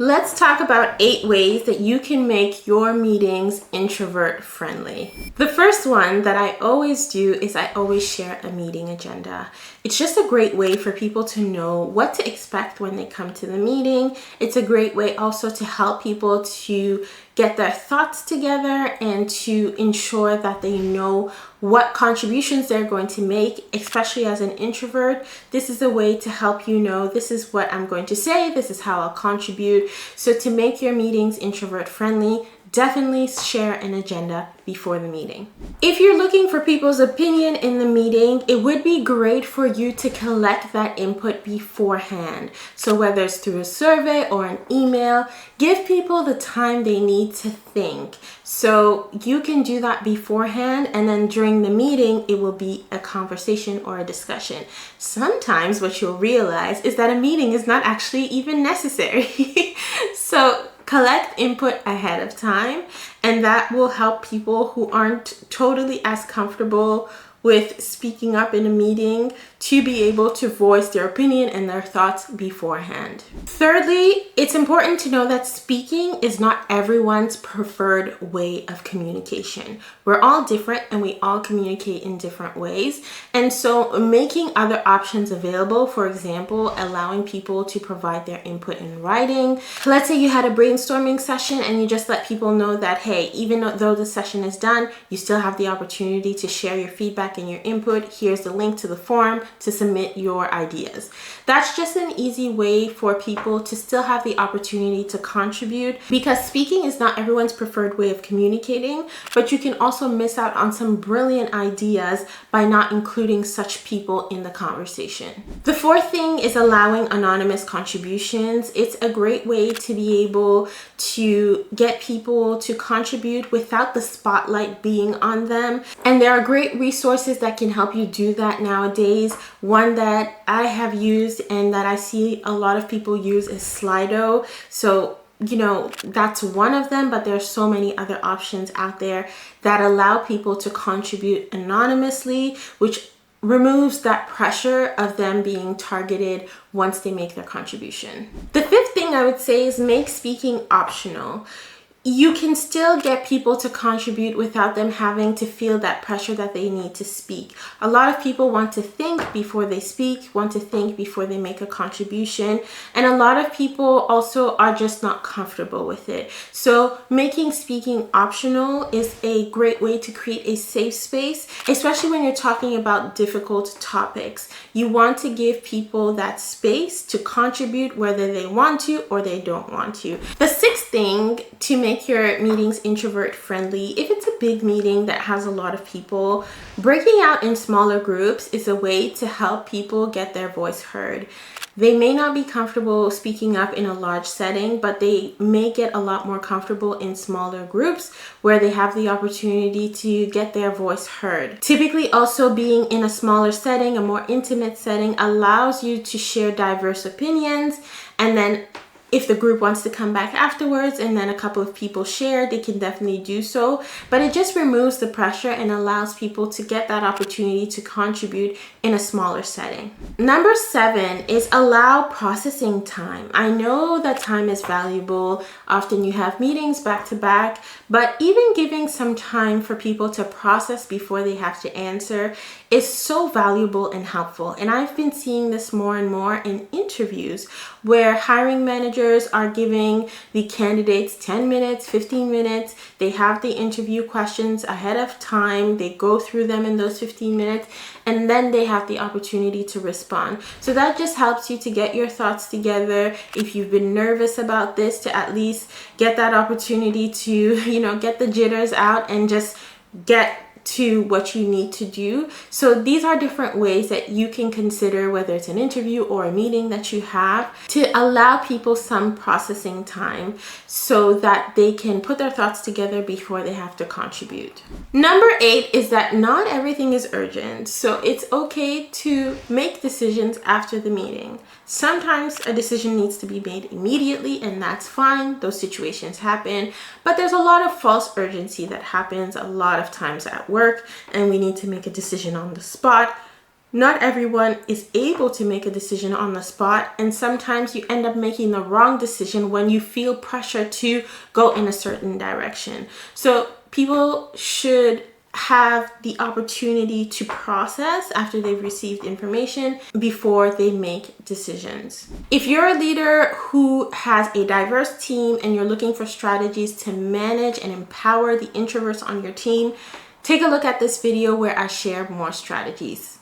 Let's talk about 8 ways that you can make your meetings introvert friendly. The first one that I always do is I always share a meeting agenda. It's just a great way for people to know what to expect when they come to the meeting. It's a great way also to help people to get their thoughts together and to ensure that they know what contributions they're going to make, especially as an introvert. This is a way to help you know this is what I'm going to say, this is how I'll contribute. So to make your meetings introvert friendly, definitely share an agenda before the meeting. If you're looking for people's opinion in the meeting, it would be great for you to collect that input beforehand. So whether it's through a survey or an email, give people the time they need to think. So you can do that beforehand, and then during the meeting, it will be a conversation or a discussion. Sometimes what you'll realize is that a meeting is not actually even necessary. So collect input ahead of time, and that will help people who aren't totally as comfortable with speaking up in a meeting to be able to voice their opinion and their thoughts beforehand. Thirdly, it's important to know that speaking is not everyone's preferred way of communication. We're all different and we all communicate in different ways. And so making other options available, for example, allowing people to provide their input in writing. Let's say you had a brainstorming session and you just let people know that, hey, even though the session is done, you still have the opportunity to share your feedback and your input. Here's the link to the form to submit your ideas. That's just an easy way for people to still have the opportunity to contribute, because speaking is not everyone's preferred way of communicating, but you can also miss out on some brilliant ideas by not including such people in the conversation. The fourth thing is allowing anonymous contributions. It's a great way to be able to get people to contribute without the spotlight being on them. And there are great resources that can help you do that nowadays. One that I have used and that I see a lot of people use is Slido. So that's one of them, but there are so many other options out there that allow people to contribute anonymously, which removes that pressure of them being targeted once they make their contribution. The fifth thing I would say is make speaking optional. You can still get people to contribute without them having to feel that pressure that they need to speak. A lot of people want to think before they speak, want to think before they make a contribution, and a lot of people also are just not comfortable with it. So making speaking optional is a great way to create a safe space, especially when you're talking about difficult topics. You want to give people that space to contribute whether they want to or they don't want to. The sixth thing to make your meetings introvert friendly, if it's a big meeting that has a lot of people, breaking out in smaller groups is a way to help people get their voice heard. They may not be comfortable speaking up in a large setting, but they may get a lot more comfortable in smaller groups where they have the opportunity to get their voice heard. Typically, also being in a smaller setting, a more intimate setting, allows you to share diverse opinions, and then if the group wants to come back afterwards and then a couple of people share, they can definitely do so. But it just removes the pressure and allows people to get that opportunity to contribute in a smaller setting. Number 7 is allow processing time. I know that time is valuable. Often you have meetings back to back, but even giving some time for people to process before they have to answer is so valuable and helpful. And I've been seeing this more and more in interviews where hiring managers are giving the candidates 10 minutes, 15 minutes. They have the interview questions ahead of time. They go through them in those 15 minutes, and then they have the opportunity to respond. So that just helps you to get your thoughts together. If you've been nervous about this, to at least get that opportunity to, get the jitters out and just get to what you need to do. So these are different ways that you can consider, whether it's an interview or a meeting that you have, to allow people some processing time so that they can put their thoughts together before they have to contribute. Number 8 is that not everything is urgent. So it's okay to make decisions after the meeting. Sometimes a decision needs to be made immediately, and that's fine. Those situations happen, but there's a lot of false urgency that happens a lot of times at work, and we need to make a decision on the spot. Not everyone is able to make a decision on the spot, and sometimes you end up making the wrong decision when you feel pressure to go in a certain direction. So people should have the opportunity to process after they've received information before they make decisions. If you're a leader who has a diverse team and you're looking for strategies to manage and empower the introverts on your team, take a look at this video where I share more strategies.